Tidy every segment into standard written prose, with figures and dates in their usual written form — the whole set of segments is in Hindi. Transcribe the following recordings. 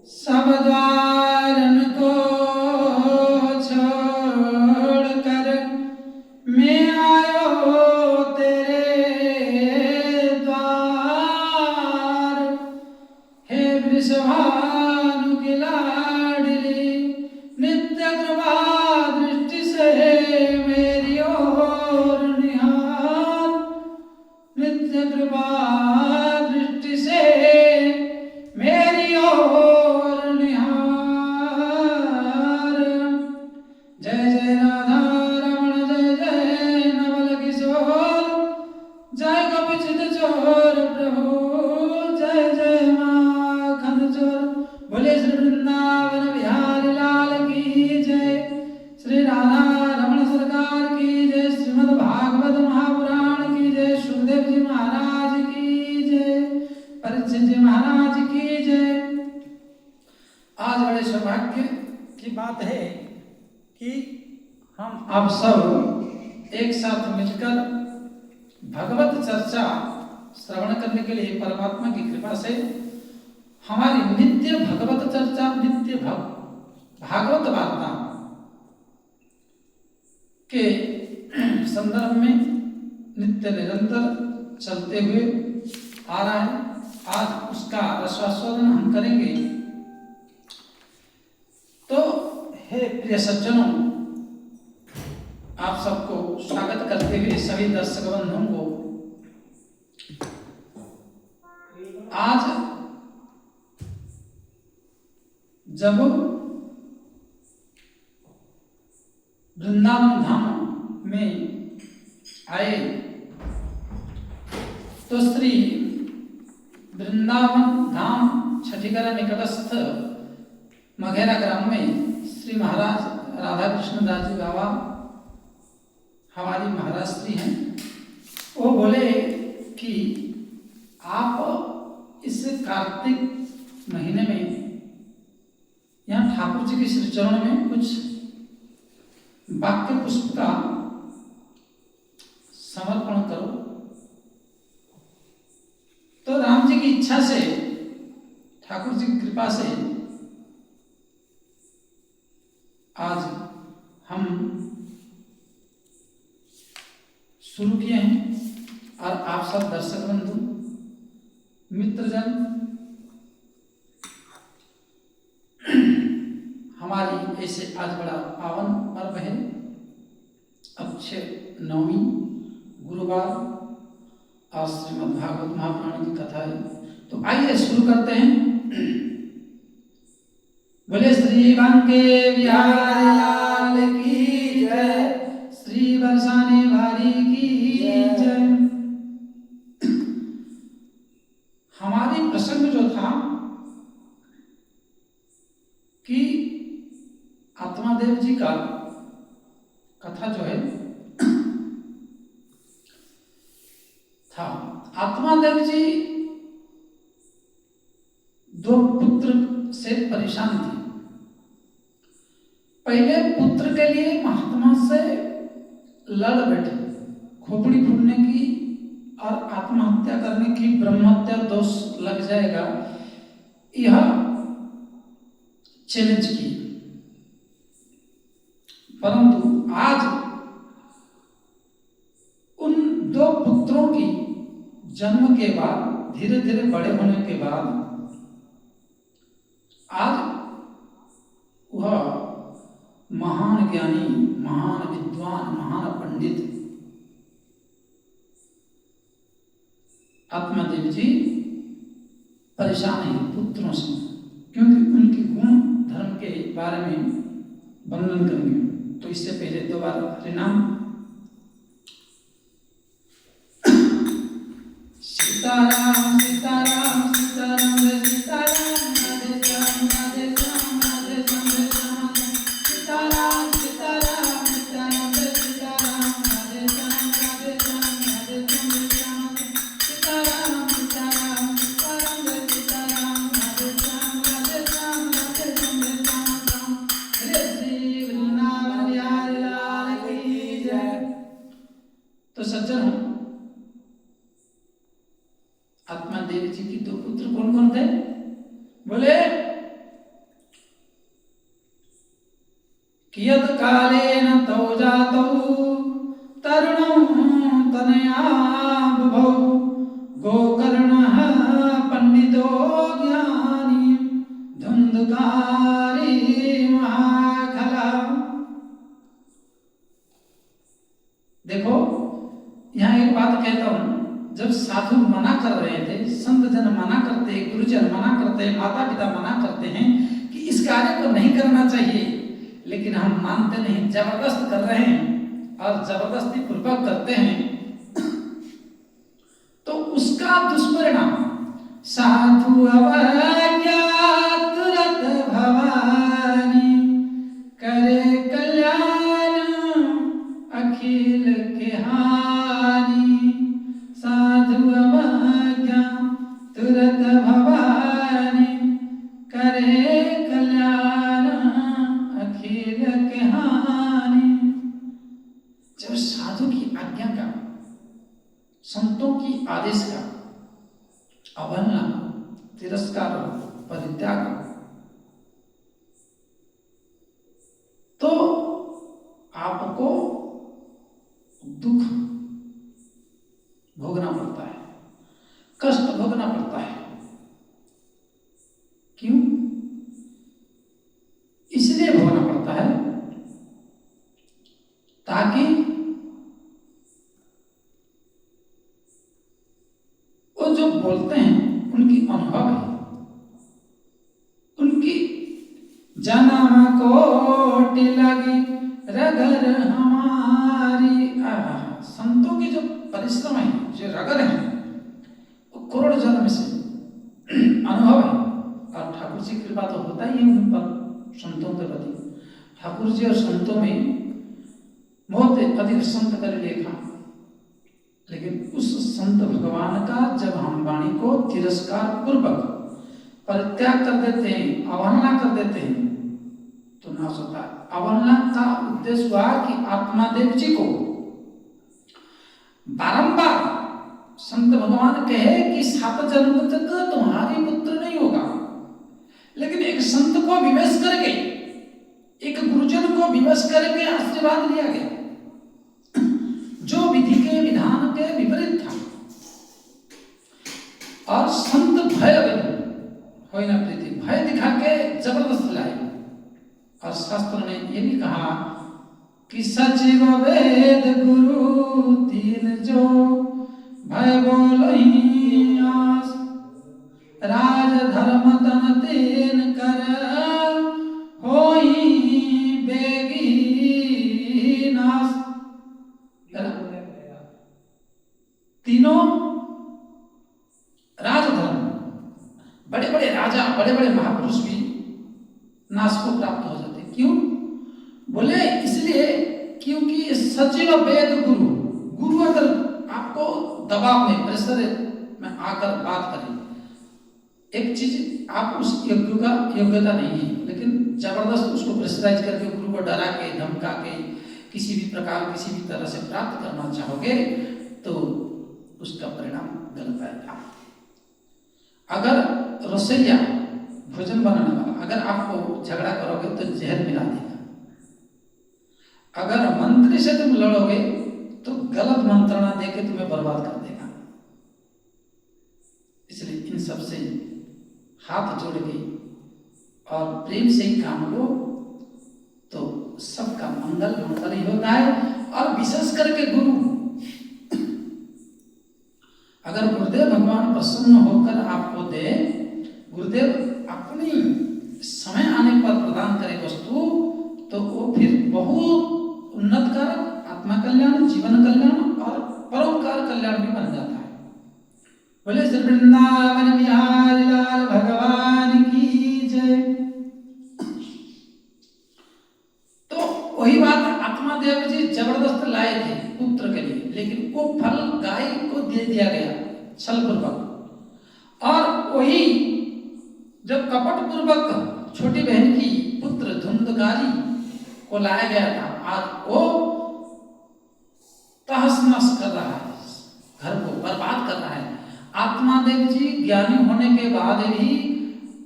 सब द्वारन को छोड़कर मैं आयो तेरे द्वार। हे वृषभानु की लाडली नित्य कृपा दृष्टि से मेरी ओर निहार। नित्य कृपा दृष्टि से मेरी ओर निहार। जय जय राधा रमण जय जय नवल किशोर जय गोपीचित चोर प्रभु जय जय माखन चोर। बोले श्री वृंदावन बिहारी लाल की जय। श्री राधा रमण सरकार की जय। श्रीमद् भागवत महापुराण की जय। सुखदेव जी महाराज की जय। परीक्षित जी महाराज की जय। आज बड़े सौभाग्य की बात है कि हम आप सब एक साथ मिलकर भगवत चर्चा श्रवण करने के लिए परमात्मा की कृपा से हमारी नित्य भगवत चर्चा नित्य भागवत वार्ता के संदर्भ में नित्य निरंतर चलते हुए आ रहा है। आज उसका रसास्वादन हम करेंगे। तो हे प्रिय सज्जनों, आप सबको स्वागत करते हुए सभी दर्शक बंधुओं को आज जब वृंदावन धाम में आए तो श्री वृंदावन धाम छठीगढ़ निकटस्थ मघेरा ग्राम में श्री महाराज राधा कृष्ण दास जी बाबा हमारी महाराज श्री हैं। वो बोले कि आप इस कार्तिक महीने में यहाँ ठाकुर जी के श्री चरण में कुछ वाक्य पुष्प का समर्पण करो। तो राम जी की इच्छा से ठाकुर जी की कृपा से आज हम शुरू किए हैं और आप सब दर्शक बंधु मित्रजन हमारी ऐसे आज बड़ा पावन पर्व है अक्षय नवमी गुरुवार और श्रीमद् भागवत महापुराण की कथा है। तो आइए शुरू करते हैं। बोले श्री बांके बिहारी लाल की जय। श्री बरसाने भारी की जय। हमारी प्रसंग जो था कि आत्मादेव जी का कथा जो है था। आत्मादेव जी दो पुत्र से परेशान थे। पहले पुत्र के लिए महात्मा से लड़ बैठे, खोपड़ी फूटने की और आत्महत्या करने की, ब्रह्महत्या दोष लग जाएगा, यह चैलेंज की। परंतु आज उन दो पुत्रों की जन्म के बाद, धीरे धीरे बड़े होने के बाद, आज वह महान ज्ञानी, महान विद्वान, महान पंडित आत्मादेव जी परेशान हैं पुत्रों से, क्योंकि उनके गुण धर्म के बारे में वर्णन करेंगे। तो इससे पहले दो बार हरिनाम। सीताराम सीताराम सीताराम जय सीताराम राधे श्याम राधे श्याम राधे श्याम जय श्याम सीताराम सीताराम सीताराम जय सीताराम राधे श्याम राधे श्याम राधे श्याम जय श्याम सीताराम सीताराम सीताराम जय सीताराम राधे श्याम राधे श्याम राधे श्याम जय श्याम। हरे श्री वृंदावन बिहारी लाल की जय। तो सज्जन आत्मादेव जी की दो पुत्र कौन कौन थे? बोले तनया बुभौ गोकर्णः पंडितो ज्ञानी धुंधकारी महाखला। देखो यहाँ एक बात कहता हूं, जब साधु मना कर रहे थे, संत जन मना करते, गुरुजन मना करते, माता पिता मना करते हैं कि इस कार्य को नहीं करना चाहिए, लेकिन हम मानते नहीं, जबरदस्त कर रहे हैं और जबरदस्ती पूर्वक करते हैं, तो उसका दुष्परिणाम साधु अवज्ञा तुरत भवानी करे कल्याण अखिल के हानि। साधु अवज्ञा तुरत भवानी करे कल्याण अखिल के हानि। जब साधु की आज्ञा का, संतों की आदेश का अवहेलना, तिरस्कार, परित्याग, तो आपको दुख भोगना पड़ता है, कष्ट भोगना पड़ता है। क्यों? इसलिए भोगना पड़ता है ताकि वो जो बोलते हैं उनकी अनुभव है, उनकी जन्म कोटि लगी रगर हमारी। संतों की जो परिश्रम है, जो रगर है, वो करोड़ जन्म से अनुभव है। और ठाकुर जी की कृपा तो होता ही है उन पर, संतों के प्रति। ठाकुर जी और संतों में बहुत अधिक संत कर लेखा, लेकिन उस संत भगवान का जब हम वाणी को तिरस्कार पूर्वक परित्याग कर देते हैं, अवहेलना कर देते हैं, तो नाश होता है। अवहेलना का उद्देश्य हुआ कि आत्मादेव जी को बारंबार संत भगवान कहे कि 7 जन्म तक तुम्हारी पुत्र नहीं होगा, लेकिन एक संत को विवश करके, एक गुरुजन को विवश करके आशीर्वाद लिया गया जो विधि के विधान के विपरीत था। और संत भय हो न प्रीति, भय दिखा के जबरदस्त लाए। और शास्त्र ने ये भी कहा कि सचिव वेद गुरु तीन जो भय बोलहि आस, राज धर्म तन तीन कर होई बेगी नाश। तीनों राजधर्म, बड़े बड़े राजा, बड़े बड़े महापुरुष भी नाश को प्राप्त हो जाते। क्यों? बोले इसलिए क्योंकि सचिव वेद गुरु, गुरु अगर आपको दबाव में, प्रेशर में आकर बात करें, एक चीज आप उस योग्यता नहीं है, लेकिन जबरदस्त उसको प्रेशराइज करके, गुरु को डरा के, धमका के, किसी भी प्रकार, किसी भी तरह से प्राप्त करना चाहोगे तो उसका परिणाम गलत आएगा। अगर रसोइया, भोजन बनाने वाला, अगर आपको झगड़ा करोगे तो जहर मिला देगा। अगर मंत्री से तुम लड़ोगे तो गलत मंत्रणा देके तुम्हें बर्बाद कर देगा। इसलिए इन सब से हाथ जोड़ के और प्रेम से ही काम लो तो सबका मंगल मंगल ही होता है। और विशेष करके गुरु, अगर गुरुदेव भगवान प्रसन्न होकर आपको दे, गुरुदेव अपनी समय आने पर प्रदान करे वस्तु, तो वो फिर बहुत उन्नतकारक, आत्मा कल्याण, जीवन कल्याण और परोपकार कल्याण भी बन जाता है। बोले श्री वृंदावन बिहारी लाल भगवान की जय। तो वही बात आत्मादेव जी जबरदस्त लाए थे पुत्र के लिए, लेकिन वो फल गाय को दे दिया गया छल पूर्वक। और वही जब कपट पूर्वक छोटी बहन की पुत्र धुंधकारी को लाया गया था, आज वो तहस नहस कर रहा है, घर को बर्बाद कर रहा है। आत्मादेव जी ज्ञानी होने के बाद भी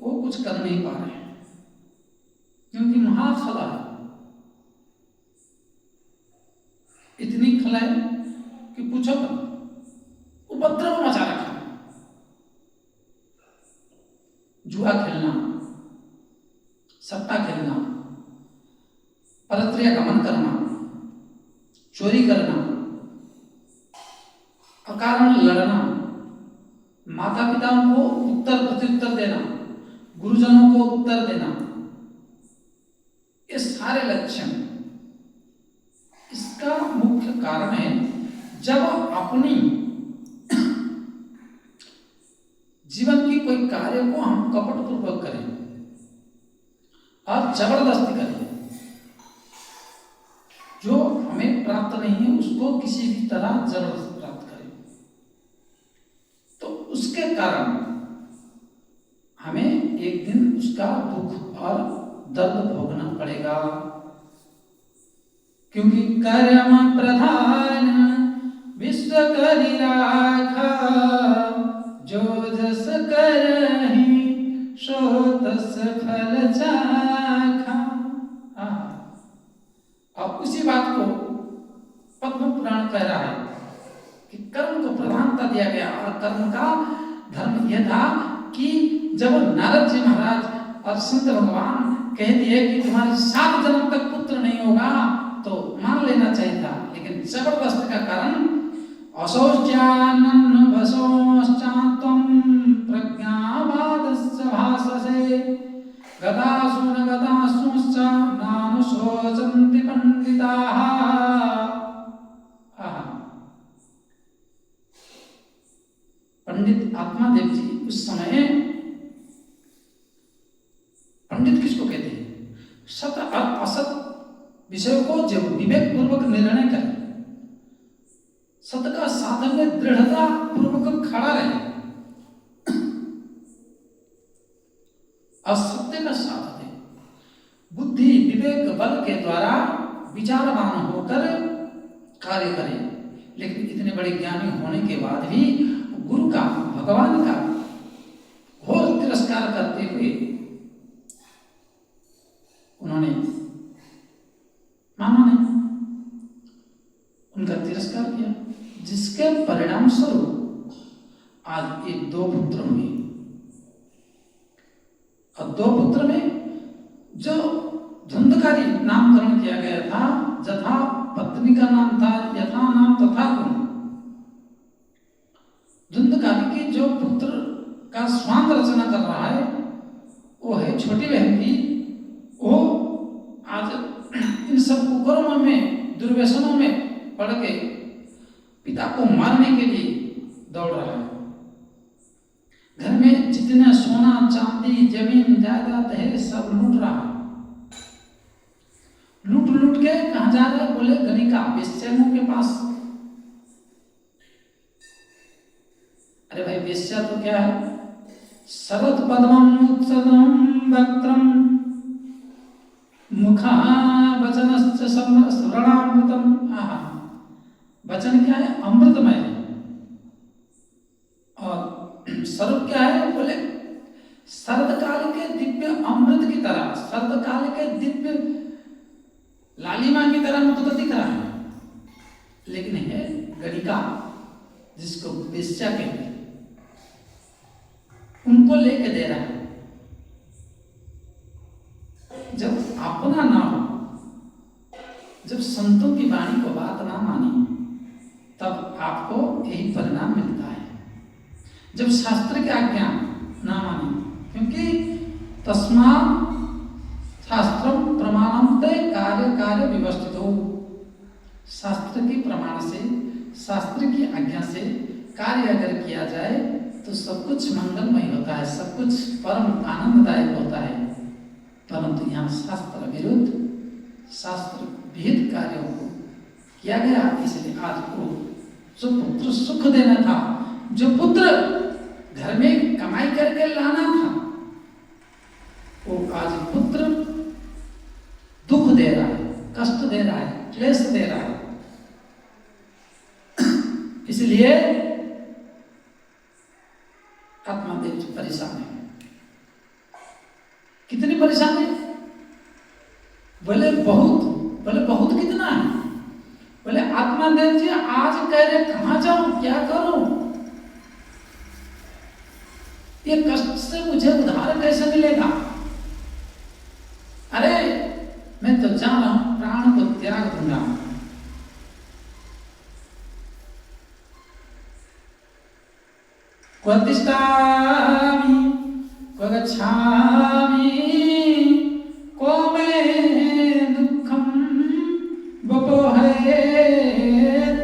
वो कुछ कर नहीं पा रहे हैं, क्योंकि महाखला है, इतनी खला है कि पूछो तो उपद्रव मचा रखा, जुआ खेलना, सट्टा खेलना, परस्त्रीय गमन करना, चोरी करना, अकारण लड़ना, माता पिताओं को उत्तर प्रत्युत्तर देना, गुरुजनों को उत्तर देना, ये सारे लक्षण, इसका मुख्य कारण है जब अपनी जीवन की कोई कार्य को हम कपटपूर्वक करें और जबरदस्ती करें, जो हमें प्राप्त नहीं है उसको किसी भी तरह जबरदस्ती प्राप्त करें, तो उसके कारण हमें एक दिन उसका दुख और दर्द भोगना पड़ेगा। क्योंकि कर्म प्रधान विश्व करि राखा, जो जस करहि सो तस फल चाखा। अब उसी बात को पद्म पुराण कह रहा है कि कर्म को प्रधानता दिया गया, और कर्म का धर्म यह था कि जब नारद जी महाराज और संत भगवान कह दिए कि तुम्हारे 7 जन्म तक पुत्र नहीं होगा, तो मान लेना चाहिए था, लेकिन जबरदस्ती का कारण असौचानन भसोश्चात्वं प्रज्ञावादस्य भाससे गदासु न गदासुश्च नानुशोचन्ति पंडिताः। पंडित आत्मादेव जी उस समय, पंडित किसको कहते हैं? सत और असत विषय को जब विवेक पूर्वक निर्णय करे, सत्य का साधन में दृढ़ता पूर्वक खड़ा रहे, असत्य का साथ दे, बुद्धि विवेक बल के द्वारा विचारवान होकर कार्य करे। लेकिन इतने बड़े ज्ञानी होने के बाद भी गुरु का, भगवान का घोर तिरस्कार करते हुए उन्होंने माना नहीं, उनका तिरस्कार किया, जिसके परिणाम स्वरूप आज ये 2 पुत्र हुए। और 2 पुत्र में जो धुंधकारी नामकरण किया गया था, जथा पत्नी का नाम था यथा नाम तथा गुण। धुंधकारी की जो पुत्र का स्वांग रचना कर रहा है वो है छोटी बहन की। वो आज इन सब कुकर्मों में, दुर्व्यसनों में पड़ के पिता को मारने के लिए दौड़ रहा है। घर में जितना सोना चांदी जमीन जायदाद है सब लूट रहा है। लूट लूट के कहाँ जा रहा है? बोले गणिका वेश्याओं के पास। अरे भाई, वेश्या तो क्या है? शरद पद्मं उत्सदं वक्त्रं मुखा वचनश्च श्रवणामृतम्। वचन क्या है? अमृतमय। और स्वरूप क्या है? बोले शरद काल के दिव्य अमृत की तरह, शरद काल के दिव्य लालिमा की तरह मुझे तो दिख रहा है, लेकिन है गणिका, जिसको वेश्या कहते हैं, उनको लेके दे रहा है। जब अपना ना हो, जब संतों की वाणी को बात ना मानी, तब आपको यही परिणाम मिलता है। जब शास्त्र की आज्ञा ना मानी, क्योंकि तस्मात् शास्त्रम प्रमाणंते कार्य कार्य व्यवस्थित हो। शास्त्र के प्रमाण से, शास्त्र की आज्ञा से कार्य अगर किया जाए तो सब कुछ मंगलमय होता है, सब कुछ परम आनंददायक होता है। परंतु यहाँ शास्त्र विरुद्ध, शास्त्र विहित कार्यों को किया गया। इसलिए आज को जो पुत्र सुख देना था, जो पुत्र घर में कमाई करके लाना था, वो आज पुत्र दुख दे रहा है, कष्ट दे रहा है, क्लेश दे रहा है। इसलिए आत्मादेव जी परेशान है। कितनी परेशान है? बोले बहुत। बोले बहुत कितना है? बोले आत्मादेव जी आज कह रहे कहाँ जाऊं, क्या करूं, ये कष्ट से मुझे उद्धार कैसे मिलेगा। अरे मैं तो जा रहा हूं, प्राण को त्याग दूंगा। क्व तिष्ठामि क्व गच्छामि क्व मे दुःखं वपोहयेत्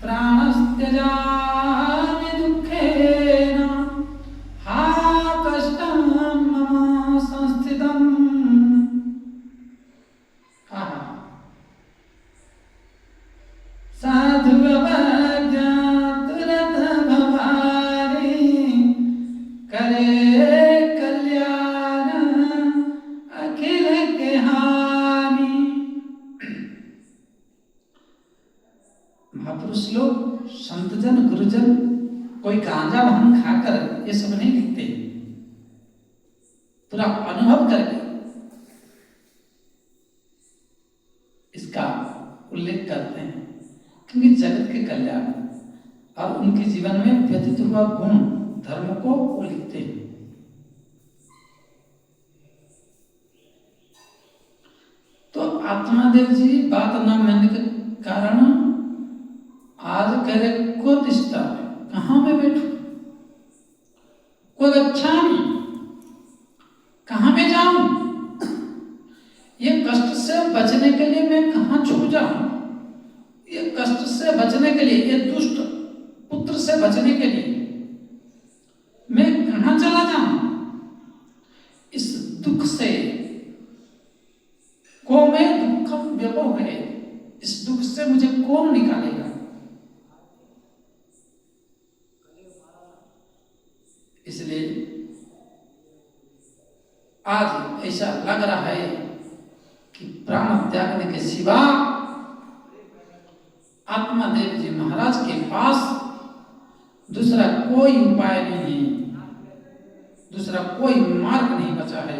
प्राणस्त्यजामि दुःखेन हा कष्टं मम संस्थितम्। साधु अवज्ञातुरत भवानी करे कल्याण अखिल के हानि। महापुरुष लोग, संतजन, गुरुजन कोई गांजा भांग खाकर ये सब नहीं लिखते, पूरा अनुभव करके इसका उल्लेख करते हैं, क्योंकि जगत के कल्याण और उनके जीवन में व्यतीत हुआ गुण धर्म को वो लिखते हैं। तो आत्मादेव जी बात न मानने के कारण आज कह रहे को तिष्ठा, कहां मैं बैठूं, को गच्छामि, कहां मैं जाऊं, ये कष्ट से बचने के लिए मैं कहां छुप जाऊं, ये कष्ट से बचने के लिए, ये दुष्ट पुत्र से बचने के लिए मैं कहां चला जाऊं, इस दुख से को मैं दुखम व्यपोहये, इस दुख से मुझे कौन निकालेगा। इसलिए आज ऐसा लग रहा है कि प्राण त्यागने के सिवा आत्मादेव जी महाराज के पास दूसरा कोई उपाय नहीं है, दूसरा कोई मार्ग नहीं बचा है।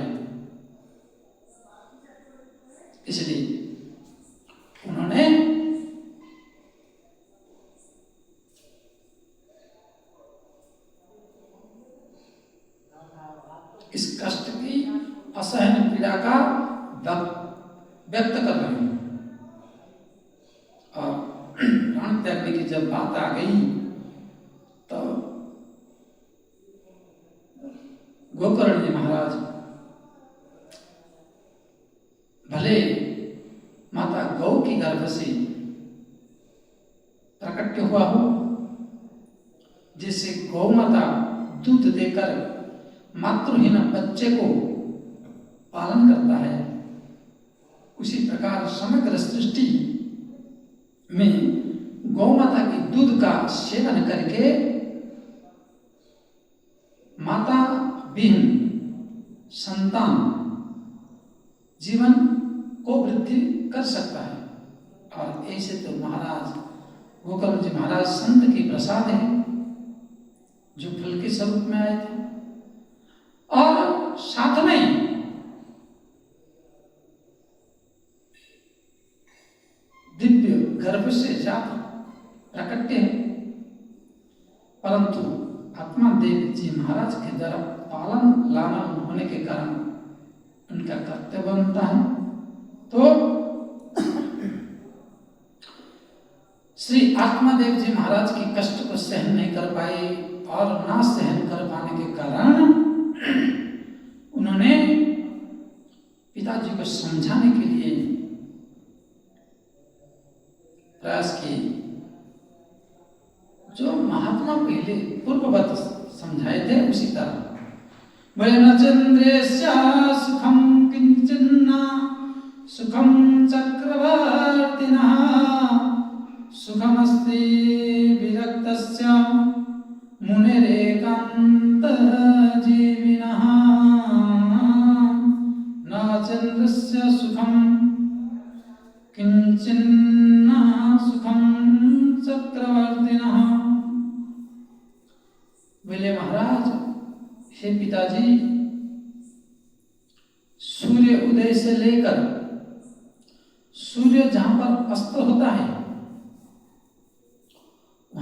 इसलिए उन्होंने इस कष्ट की असहन पीड़ा का व्यक्त कर रहे हैं। और प्राण त्यागने की जब बात आ गई तो गोकर्ण जी महाराज भले माता गौ की गर्भ से प्रकट हुआ हो, जिससे गौ माता दूध देकर मातृहीन बच्चे को पालन करता है, उसी प्रकार समग्र सृष्टि में गौ माता की दूध का सेवन करके माता विहीन संतान जीवन को वृद्धि कर सकता है। और ऐसे तो महाराज गोकर्ण जी महाराज संत की प्रसाद है, जो फल के स्वरूप में आए थे, और साथ में दिव्य गर्भ से जात प्रकट है। परंतु आत्मादेव जी महाराज के द्वारा पालन लालन होने के कारण उनका कर्तव्य बनता है। तो श्री आत्मादेव जी महाराज की कष्ट को सहन नहीं कर पाए, और ना सहन कर पाने के कारण उन्होंने पिताजी को समझाने के लिए प्रयास किए, जो महात्मा पहले पूर्ववत समझाए थे उसी तरह। वयन चंद्रेस्या सुखम किंचन्ना सुखम चक्रवर्तिनः सुखमस्ति विरक्तस्य मुनिरेकांत जीविनः न चंद्रस्य सुखम किंचिन्न सुखम चक्रवर्तिनः। बोले महाराज, हे पिताजी, सूर्य उदय से लेकर सूर्य जहां पर अस्त होता है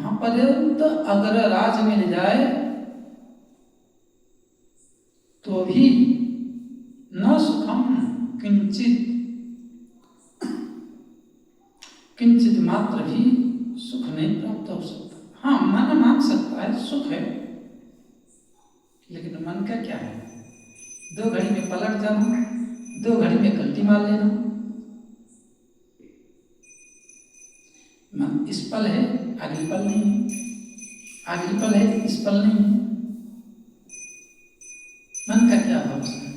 वहां पर्यंत अगर राज मिल जाए तो भी न सुखम किंचित किंचित मात्र भी सुख नहीं प्राप्त हो सकता। हाँ, मन मान सकता है सुख है, लेकिन मन का क्या है? 2 घड़ी में पलट जाना, 2 घड़ी में गलती मार लेना। मन इस पल है, अगली पल नहीं है, अगली पल है, इस पल नहीं है। मन का क्या भरोसा है?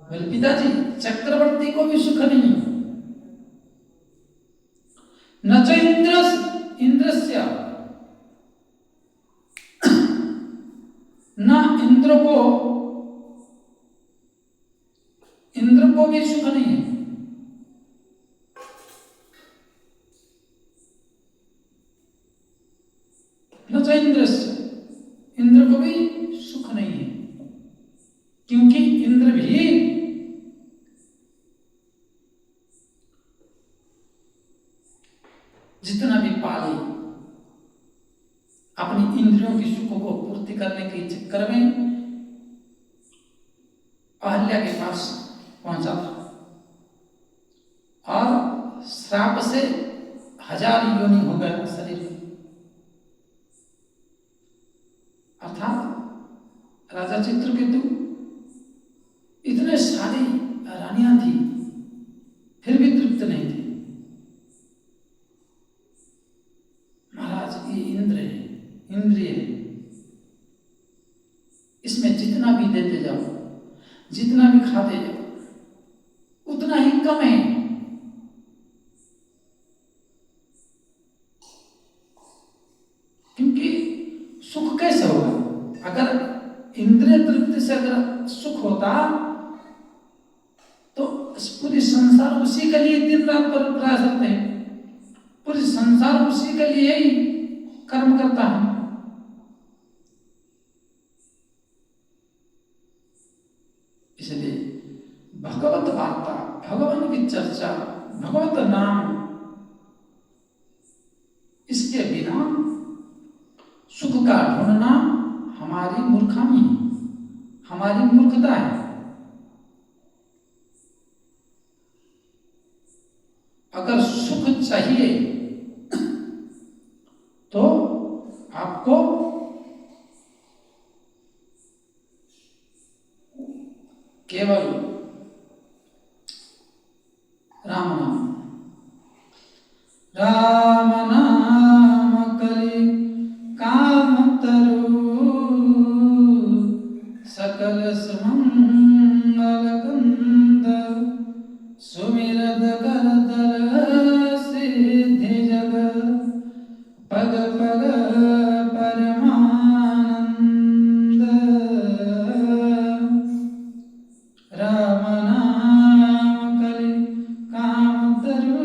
बोले पिताजी, चक्रवर्ती को भी सुख नहीं, न च इंद्रस्य, न इंद्र को भी सुख नहीं है। न च इंद्रस्य, इंद्र को भी सुख नहीं है, क्योंकि इंद्र भी जितना भी पाले अपनी इंद्रियों की सुखों को पूर्ति करने के चक्कर में अहल्या के पास पहुंचा था और श्राप से 1000 योनि हो गया शरीर में। अर्थात राजा चित्रकेतु इतने सारी रानियां थी, फिर भी तृप्त नहीं थे। महाराज, ये इंद्र है, इंद्रिय है, इसमें जितना भी देते जाओ, जितना भी खाते जाओ, उतना ही कम है। क्योंकि सुख कैसे होगा? अगर इंद्रिय तृप्ति से अगर सुख होता तो पूरी संसार उसी के लिए दिन रात पर प्रयास करते हैं, पूरी संसार उसी के लिए ही कर्म करता है। इसलिए भगवत वार्ता, भगवान की चर्चा, भगवत नाम, इसके बिना सुख का ढूंढना हमारी मूर्खामी है, हमारी मूर्खता है। अगर सुख चाहिए तो आपको केवल राम नाम, राम नाम कलि काम तरु, सकल सुमंगल कंद, सुमिरत करतल सिद्धि जग, पग पग परमानंद। राम नाम कलि काम तरु।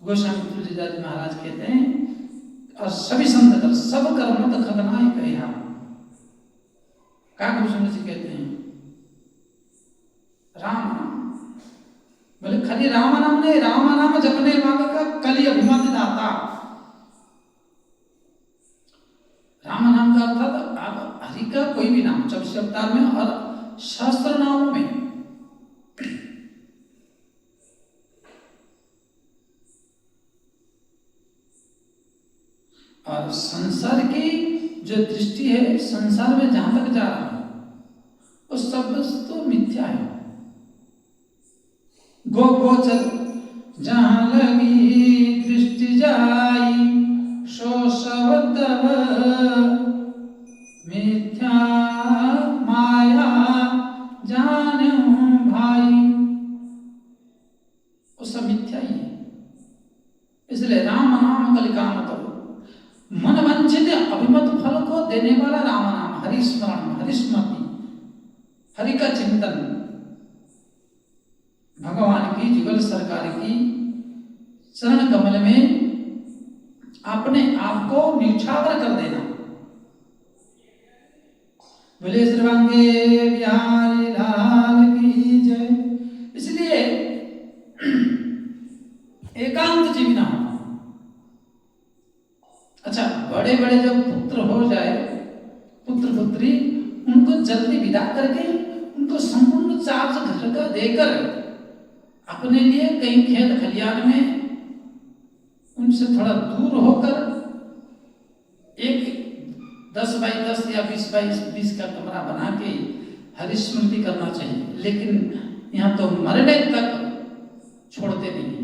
गोस्वामी तुलसीदास महाराज कहते हैं, और सभी संत कर सब कर्म तो खतनाए कहे हम। काक भूषण जी कहते हैं राम नाम, बोले खाली राम नाम नहीं, राम नाम जपने वाले का कली अभिमत दाता। राम नाम का अर्थात आप हरि का कोई भी नाम 24 अवतार में और सहस्त्र नामों में और संसार की जो दृष्टि है, संसार में जहां तक जा रहा है वो सब तो मिथ्या है। गो गोचर जहां लगी दृष्टि जाई, सो सब तब मिथ्या माया जानू भाई। वो सब मिथ्या ही है। इसलिए राम नाम कलि काम तरु, मन वंचित अभिमत फल को देने वाला राम नाम, हरि स्मरण, हरि स्मृति, हरि का चिंतन, भगवान की जुगल सरकार की चरण कमल में अपने आप को निछावर कर देना। बोले श्रीरंगे बिहारी लाल की जय। बड़े बड़े जब पुत्र हो जाए, पुत्र पुत्री, उनको जल्दी विदा करके उनको संपूर्ण चार्ज घर का देकर अपने लिए कहीं खेत खलियान में उनसे थोड़ा दूर होकर एक 10 बाई 10 या 20 बाई 20 का कमरा बना के हरिस्मृति करना चाहिए। लेकिन यहाँ तो मरने तक छोड़ते नहीं।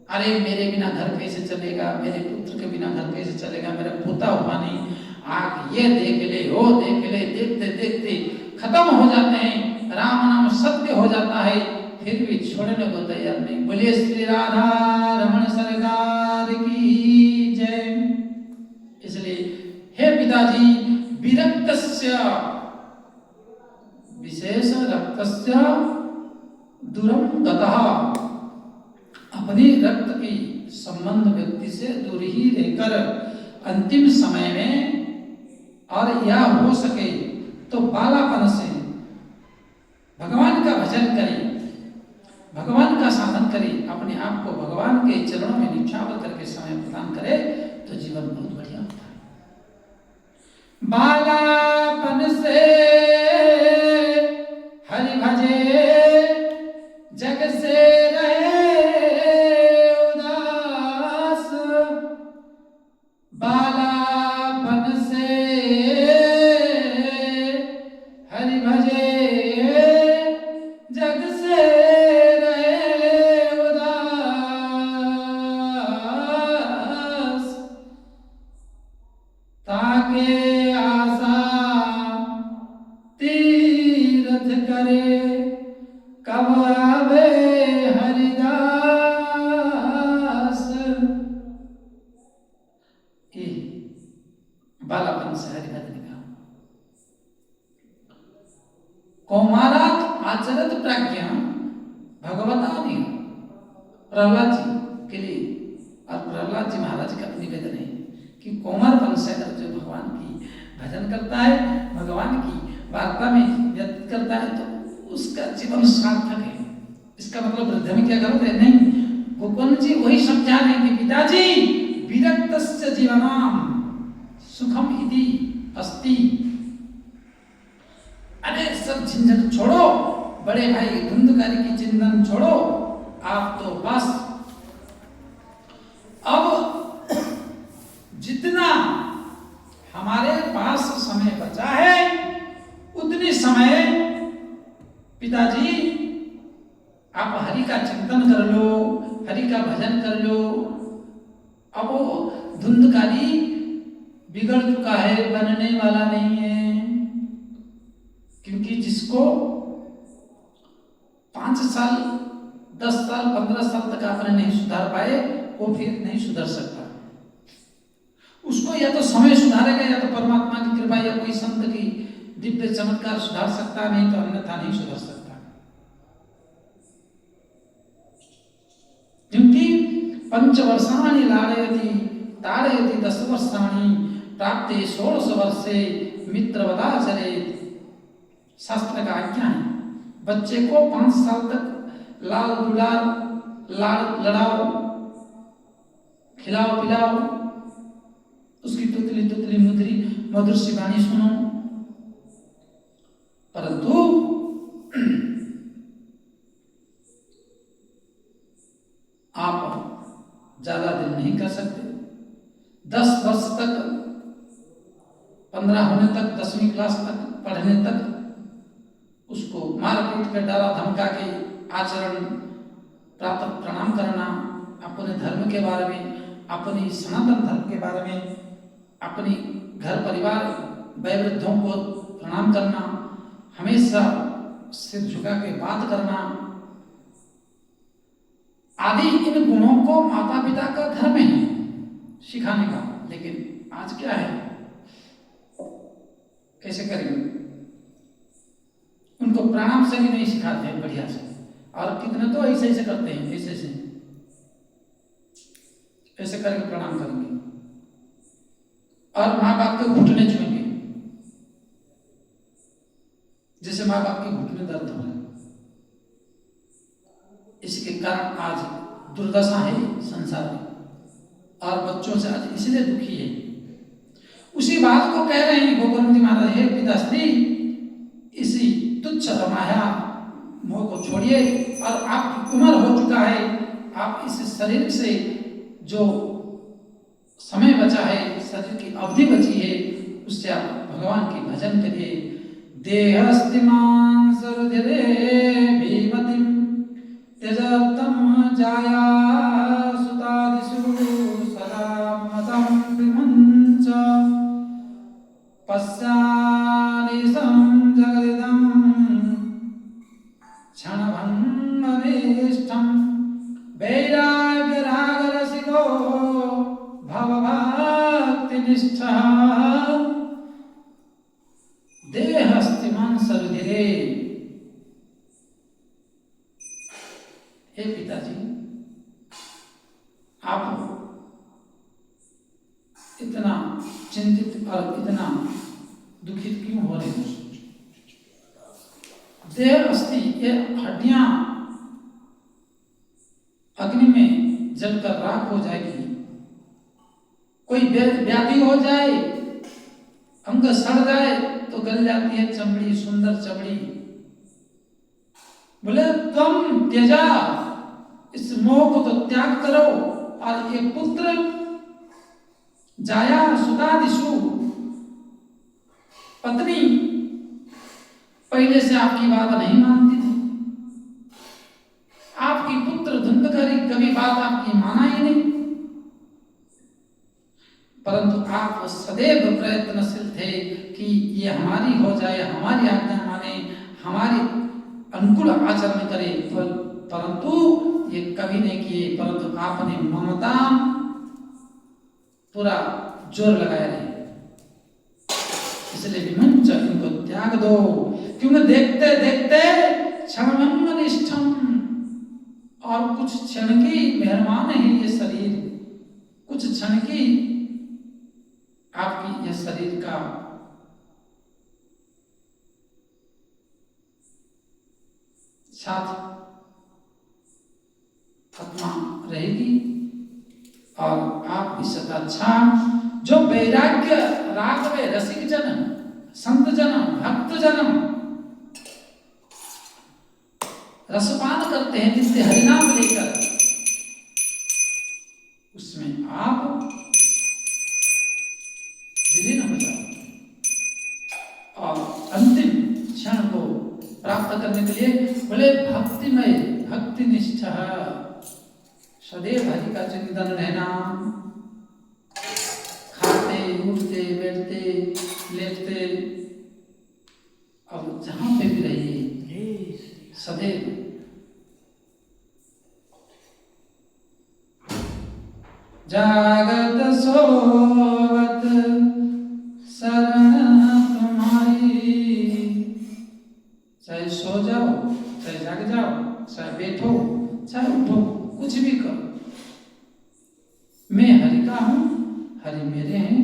अरे मेरे बिना घर कैसे चलेगा, मेरे पुत्र के बिना घर कैसे चलेगा, मेरा पोता हुआ नहीं, आग ये देख ले, वो देख ले, देखते देखते खत्म हो जाते हैं। राम नाम सत्य हो जाता है, फिर भी छोड़ने को तैयार नहीं। बोलिए श्री राधा रमण सरकार की जय। इसलिए हे पिताजी, विरक्तस्य विशेष रक्तस्य दूरम गतः, अपनी रक्त की संबंध व्यक्ति से दूर ही रहकर अंतिम समय में, और या हो सके तो बालापन से भगवान का भजन करें, भगवान का साधन करें, अपने आप को भगवान के चरणों में निछावर करके समय प्रदान करे तो जीवन बहुत बढ़िया होता है। बालापन से हरि भजे, जग से रहे उदास। बालापन से हरि भजे, जग से रहे उदास। ताके आशा तीर्थ करे, कब आवे हरिदास। बालापन से हरिभजन का कौमारात आचरत प्राज्ञा भगवता नहीं। प्रहलाद जी के लिए, और प्रहलाद जी महाराज का निवेदन है कि कौमारपन से अगर जो भगवान की भजन करता है, भगवान की वार्ता में व्यतीत करता है, तो उसका जीवन सार्थक है। इसका मतलब वृद्ध में क्या गलत है? नहीं। गोकुल जी वही समझा रहे हैं कि पिताजी, विरक्तस्य जीवनम सुखम इति अस्ति। अरे सब झंझट छोड़ो, बड़े भाई धुंधकारी की चिंतन छोड़ो, आप तो बस अब जितना हमारे पास समय बचा है उतनी समय पिताजी आप हरि का चिंतन कर लो, हरि का भजन कर लो। अब वो धुंधकारी बिगड़ चुका है, बनने वाला नहीं है। क्योंकि जिसको 5 साल 10 साल 15 साल तक आपने नहीं सुधार पाए, वो फिर नहीं सुधर सकता। उसको या तो समय सुधारेगा, या तो परमात्मा की कृपा या कोई संत की दिव्य चमत्कार सुधार सकता, नहीं तो अन्यथा नहीं सुधर सकता। क्योंकि 5 वर्षाणि लाड़यति ताड़यति 10 वर्षाणि प्राप्ते 16 वर्षे मित्रवदाचरेत्। शास्त्र का आज्ञा है, बच्चे को 5 साल तक लाल दुलार लाड़ लड़ाओ, खिलाओ पिलाओ, उसकी तुतली तुतली मधुर सी वाणी सुनो। परंतु आप ज्यादा दिन नहीं कर सकते। 10 वर्ष तक, 15 होने तक, 10वीं क्लास तक पढ़ने तक उसको मार पीट कर, डरा धमका के आचरण प्रातः प्रणाम करना, अपने धर्म के बारे में, अपनी सनातन धर्म के बारे में, अपनी घर परिवार वयोवृद्धों को प्रणाम करना, हमेशा सिर झुका के बात करना आदि, इन गुणों को माता पिता का धर्म है सिखाने का। लेकिन आज क्या है, कैसे करेंगे? उनको प्रणाम से भी नहीं सिखाते हैं बढ़िया से, और कितने तो ऐसे ऐसे करते हैं, ऐसे ऐसे ऐसे करके प्रणाम करेंगे, और माँ बाप के घुटने छुएंगे, जैसे माँ बाप के घुटने दर्द हो रहे। इसके कारण आज दुर्दशा है संसार में, और बच्चों से आज इसलिए दुखी है उसी बात को कह रहे हैं गोकर्ण जी महाराज, हे पिताश्री, इसी तुच्छ रमाया मोह को छोड़िए और आपकी उम्र हो चुका है, आप इस शरीर से जो समय बचा है, शरीर की अवधि बची है, उससे आप भगवान की भजन करिए। देहस्तिमान सरुधिरे भीमतिम त्यजतम जाया सुतादिषु सदा मतम विमुञ्च पश्यानिशं जगदिदं क्षणभङ्गनिष्ठं वैराग्यरागरसिको भवभक्तिनिष्ठः देहस्तिमान सरुधिरे। हे पिताजी, आप इतना चिंतित और इतना दुखित क्यों हो रहे हैं? देह अस्थि, ये हड्डियां अग्नि में जलकर राख हो जाएगी, कोई व्याधि हो जाए, अंग सड़ जाए तो गल जाती है चमड़ी, सुंदर चमड़ी। बोले तुम त्यजा, इस मोह को तो त्याग करो और ये पुत्र जाया सुतादिषु, पत्नी पहले से आपकी बात नहीं मानती थी, आपकी पुत्र धुंधकारी कभी बात आपकी माना ही नहीं, परंतु आप सदैव प्रयत्नशील थे कि ये हमारी हो जाए, हमारी आज्ञा माने, हमारे अनुकूल आचरण करे, परंतु ये कभी नहीं किए। परंतु आपने ममता पूरा जोर लगाया नहीं, इसलिए विमुञ्च, इनको त्याग दो, क्योंकि देखते देखते क्षणभङ्गनिष्ठं, और कुछ क्षण की मेहमान है ये शरीर, कुछ क्षण की आपकी यह शरीर का साथ आत्मा रहेगी, और आप इस अच्छा जो वैराग्य राग में रसिक जन, संत जन, भक्त जन रसपान करते हैं जिससे हरिनाम लेकर, उसमें आप विलीन हो जाओ और अंतिम क्षण को प्राप्त करने के लिए बोले भक्तिमय, भक्तिनिष्ठ, सदैव हरि का चिंतन रहना, खाते उठते बैठते लेटते, अब जहां पे भी रहिए सदैव जागत सोवत शरण तुम्हारी, चाहे सो जाओ, चाहे जाग जाओ, चाहे बैठो, चाहे उठो, कुछ भी करो, मैं हरि का हूं, हरि मेरे हैं,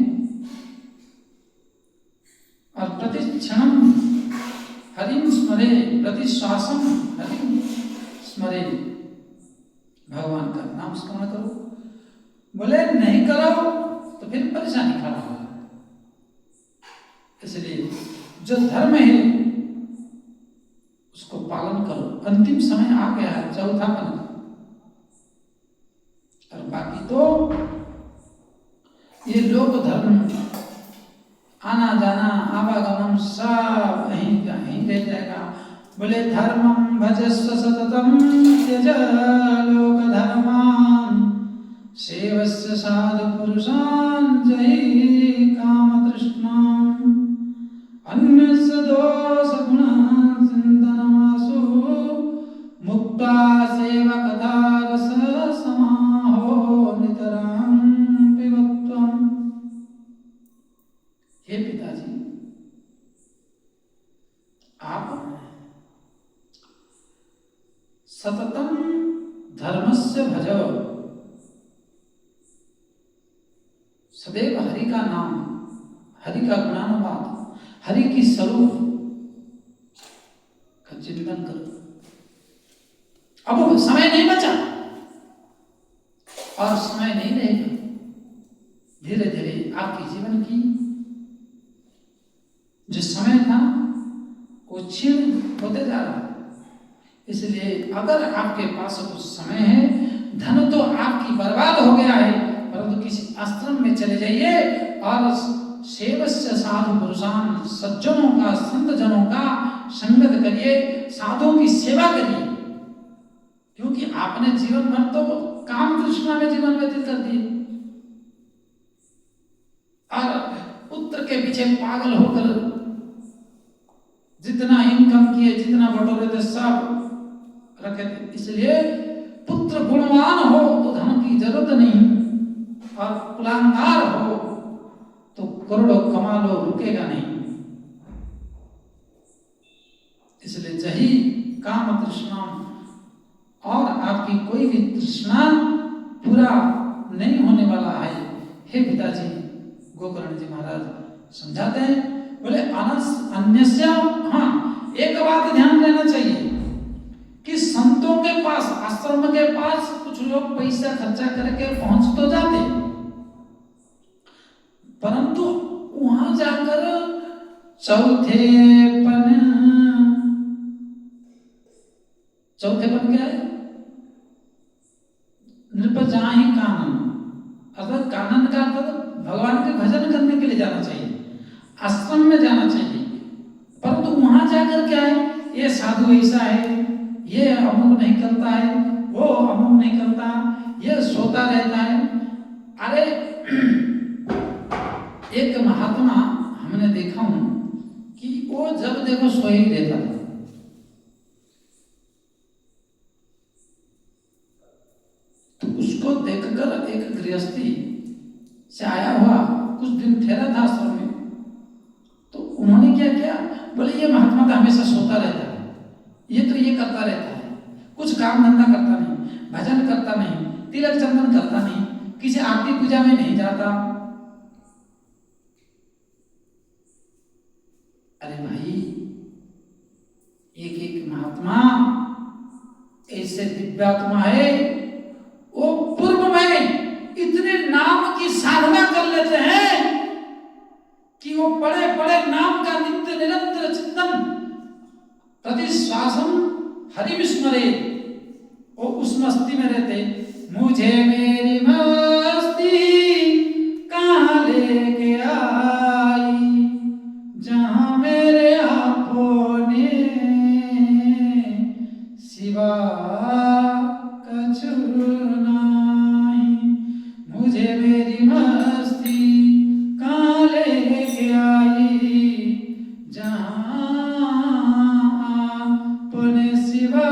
और प्रति क्षणम हरिं स्मरे, प्रति श्वासम हरिं स्मरे, भगवान का नाम स्मरण करो। बोले नहीं करो तो फिर परेशानी खड़ा होगा, इसलिए जो धर्म है उसको पालन करो। अंतिम समय आ गया है, चौथा पन, और बाकी तो ये लोक धर्म, आना जाना आवागमन सब यहीं रह जाएगा। बोले धर्मं भजस्व सततं त्यज लोक धर्मान् सेवस्य साधु पुरुषान् जहि काम तृष्णाम् अन्यस्य दोष गुणान् चिन्तनमासु मुक्ता सेवा कथा रस समाहो नितरां पिबत्वम्। हे पिताजी, आप सततम धर्मस्य भजो, सदैव हरि का नाम, हरि का गुणानुवाद, हरि की स्वरूप का चिंतन करो। अब समय नहीं बचा और समय नहीं रहेगा, धीरे धीरे आपके जीवन की क्षीण होते जा रहा है। इसलिए अगर आपके पास कुछ समय है, धन तो आपकी बर्बाद हो गया है, परंतु किसी आश्रम में चले जाइए और सेवस्य साधु पुरुषान, सज्जनों का, संत जनों का संगत करिए, साधुओं की सेवा करिए, क्योंकि आपने जीवन भर तो काम तृष्णा में जीवन व्यतीत कर दिए और पुत्र के पीछे पागल होकर जितना इनकम किए, जितना बटोरे थे सब रखे थे। इसलिए पुत्र गुणवान हो तो धन की जरूरत नहीं, और कुलांगार हो तो करोड़ों कमा लो, रुकेगा नहीं। इसलिए जही काम तृष्णा, और आपकी कोई भी तृष्णा पूरा नहीं होने वाला है। हे पिताजी, गोकर्ण जी महाराज समझाते हैं, बोले अन्यस्य, हाँ एक बात ध्यान देना चाहिए कि संतों के पास, आश्रम के पास कुछ लोग पैसा खर्चा करके पहुंच तो जाते, परंतु वहां जाकर चौथेपन क्या है? नृप जाहि कानन, अर्थात कानन का अर्थ भगवान के भजन करने के लिए जाना चाहिए, आश्रम में जाना चाहिए, परंतु वहां जाकर क्या है, ये साधु ऐसा है, ये अमुक नहीं करता है, वो अमुक नहीं करता, ये सोता रहता है। अरे एक महात्मा हमने देखा हूं कि वो जब देखो सोए ही रहता था। तो उसको देखकर एक गृहस्थी से आया हुआ कुछ दिन ठहरा था आश्रम में, तो उन्होंने क्या किया, बोले ये महात्मा का हमेशा सोता रहता है, ये तो ये करता रहता है, कुछ काम धंधा करता नहीं, भजन करता नहीं, तिलक चंदन करता नहीं, किसी आरती पूजा में नहीं जाता। अरे भाई, एक एक महात्मा ऐसे दिव्यात्मा है, वो पूर्व में इतने नाम की साधना कर लेते हैं कि वो बड़े बड़े नाम का नित्य निरंतर चिंतन, प्रति श्वासम हरि विस्मरे, वो उस मस्ती में रहते। मुझे मेरी मस्ती कहाँ लेके आई, जहां मेरे अपने सिवा कछु नहीं। मुझे मेरी मस्ती कहाँ लेके आई, जहां अपने सिवा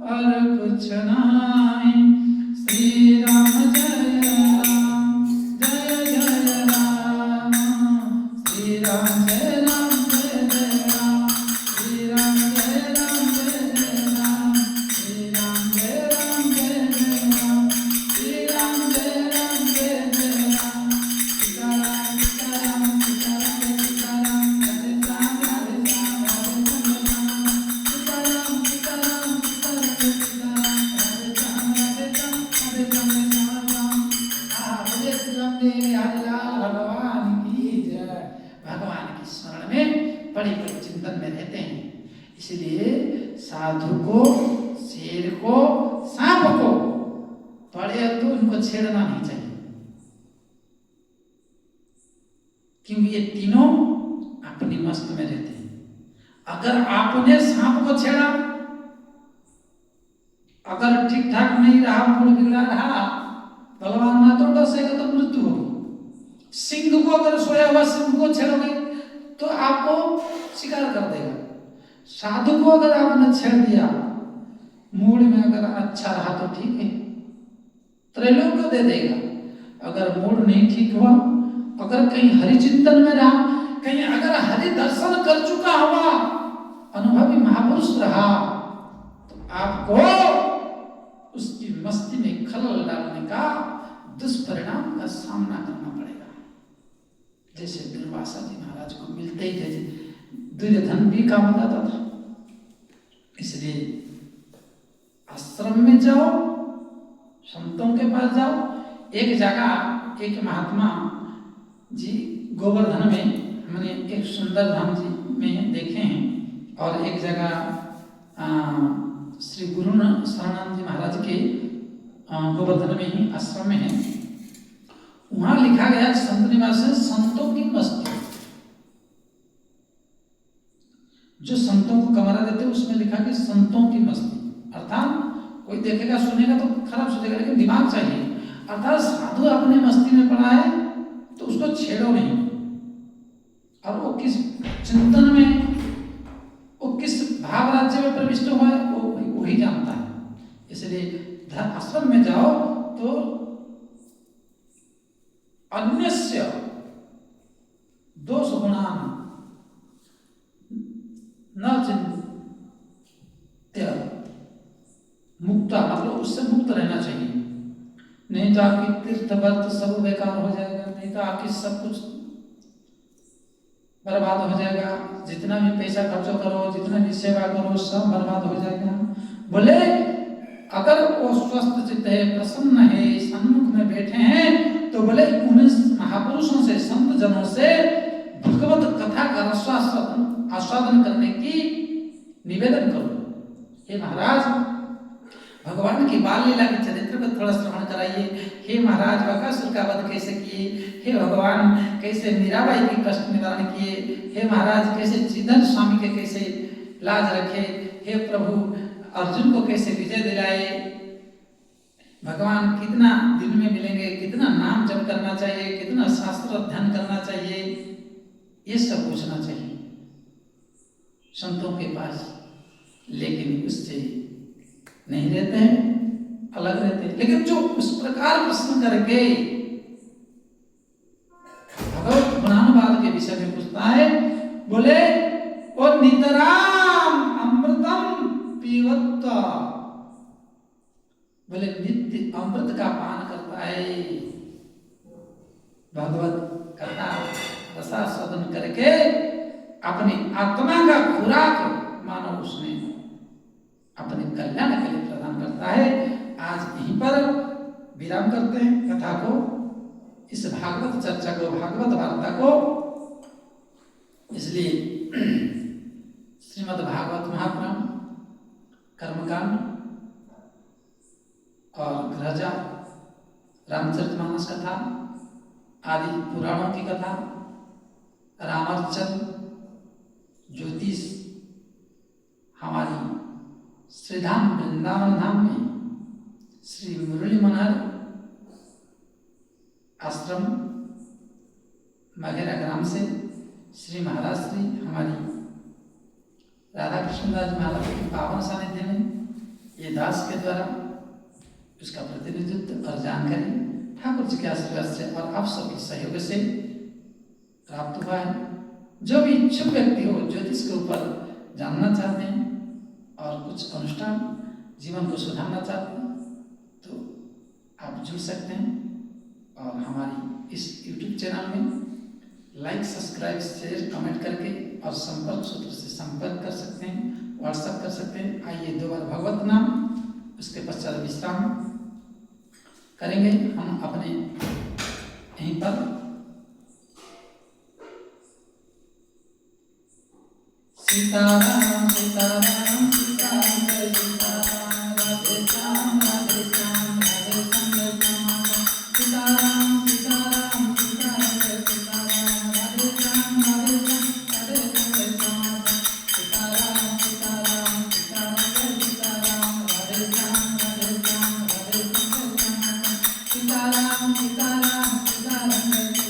और कुछ नहीं। श्री राम जय राम, जय जय राम, श्री राम जय राम, जय जय राम, श्री राम जय राम, जय जय राम, श्री राम जय राम, जय जय राम, श्री राम जय राम, जय जय राम, सीताराम सीताराम सीताराम सीताराम, हरे राम हरे राम हरे राम, सीताराम सीताराम सीताराम सीताराम, हरे राम हरे राम हरे राम राम। बोले श्री रामदेव हरिलाल भगवान की जय। भगवान की स्मरण में बड़ी बड़ी चिंतन में रहते हैं। इसलिए साधु को, शेर को, सांप को पड़े तो उनको छेड़ना नहीं चाहिए, क्योंकि ये तीनों अपनी मस्त में रहते हैं। अगर आपने सांप को छेड़ा, अगर ठीक ठाक नहीं रहा, मूड बिगड़ा रहा, भगवान ना तो डसेगा तो मृत्यु होगी। सिंह को अगर सोया हुआ सिंह को छेड़ोगे तो आपको शिकार कर देगा। साधु को अगर आपने छेड़ दिया, मूड में अगर अच्छा रहा तो ठीक है, त्रैलोक्य दे देगा। अगर मूड नहीं ठीक हुआ, अगर कहीं हरि चिंतन में रहा, कहीं अगर हरि दर्शन कर चुका हुआ, अनुभवी महापुरुष रहा, तो आपको उसकी मस्ती में खलल डालने का, दुष्परिणाम का सामना करना पड़ेगा। जैसे दुर्वासा जी महाराज को मिलते ही जैसे दुर्योधन भी काम जाता था। इसलिए आश्रम में जाओ, संतों के पास जाओ। एक जगह एक महात्मा जी गोवर्धन में, हमने एक सुंदर धाम जी में देखे हैं और एक जगह श्री गुरु शरणानंद जी महाराज के गोवर्धन में ही आश्रम में है, वहां लिखा गया संत निवास है संतों की मस्ती। जो संतों को कमरा देते उसमें लिखा कि संतों की मस्ती, अर्थात कोई देखेगा सुनेगा तो खराब सोचेगा, लेकिन दिमाग चाहिए। अर्थात साधु अपने मस्ती में पड़ा है तो उसको छेड़ो नहीं, और वो किस चिंतन में, वो किस भाव राज्य में प्रविष्ट हुआ है वो ही जानता है। इसलिए आश्रम में जाओ तो अन्यस्य दोष गुणान न चिंत्य मुक्ता, मतलब उससे मुक्त रहना चाहिए। नहीं तो आपकी तीर्थ व्रत सब बेकार हो जाएगा, नहीं तो आपकी सब कुछ बर्बाद हो जाएगा। जितना भी पैसा खर्चो करो, जितना भी सेवा करो, सब बर्बाद हो जाएगा। बोले अगर वो स्वस्थ चित्त है, प्रसन्न है, सन्मुख में बैठे हैं, तो बोले उन महापुरुषों से, संत जनों से भगवत कथा का आस्वादन करने की निवेदन करो। हे महाराज, भगवान की बाल लीला के चरित्र को थोड़ा श्रवण कराइए। हे महाराज, बकासुर का वध कैसे किए, हे भगवान कैसे मीराबाई की कष्ट निवारण किए, हे महाराज कैसे चिदन स्वामी के कैसे लाज रखे, हे प्रभु अर्जुन को कैसे विजय दिलाए, भगवान कितना दिन में मिलेंगे, कितना नाम जप करना चाहिए, कितना शास्त्र अध्ययन करना चाहिए, ये सब पूछना चाहिए संतों के पास। लेकिन उससे नहीं रहते हैं, अलग रहते हैं। लेकिन जो उस प्रकार प्रश्न करके भगवत गुणानुवाद के विषय में पूछता है, बोले वो नितराम अमृतम पीवत्त, बोले नित्य अमृत का पान करता है, भगवत कथा रसास्वादन करके अपनी आत्मा का खुराक मानो उसने अपने कल्याण के लिए प्रदान करता है। आज यहीं पर विराम करते हैं कथा को, इस भागवत चर्चा को, भागवत वार्ता को। इसलिए श्रीमद् भागवत महापुराण, कर्मकांड और गृहजा, रामचरितमानस कथा आदि पुराणों की कथा, रामार्चन, ज्योतिष, हमारी श्रीधाम वृंदावन धाम में श्री मुरली मनोहर आश्रम मघेरा ग्राम से श्री महाराज श्री हमारी राधा कृष्ण दास महाराज के पावन सानिध्य में ये दास के द्वारा उसका प्रतिनिधित्व और जानकारी ठाकुर जी के आशीर्वाद से और आप सबके सहयोग से प्राप्त हुआ है। जो भी इच्छुक व्यक्ति हो, ज्योतिष के ऊपर जानना चाहते हैं और कुछ अनुष्ठान जीवन को सुधारना चाहते हैं, तो आप जुड़ सकते हैं और हमारी इस YouTube चैनल में लाइक, सब्सक्राइब, शेयर, कमेंट करके और संपर्क सूत्र से संपर्क कर सकते हैं, व्हाट्सएप कर सकते हैं। आइए 2 बार भगवत नाम, उसके पश्चात विश्राम करेंगे हम अपने यहीं पर। सीताराम सीताराम सीताराम जय सीताराम, राधे श्याम राधे श्याम राधे श्याम सीताराम सीताराम सीताराम जय सीताराम, राधे श्याम राधे श्याम राधे श्याम सीताराम सीताराम सीताराम जय सीताराम, राधे श्याम राधे श्याम राधे श्याम सीताराम सीताराम सीताराम जय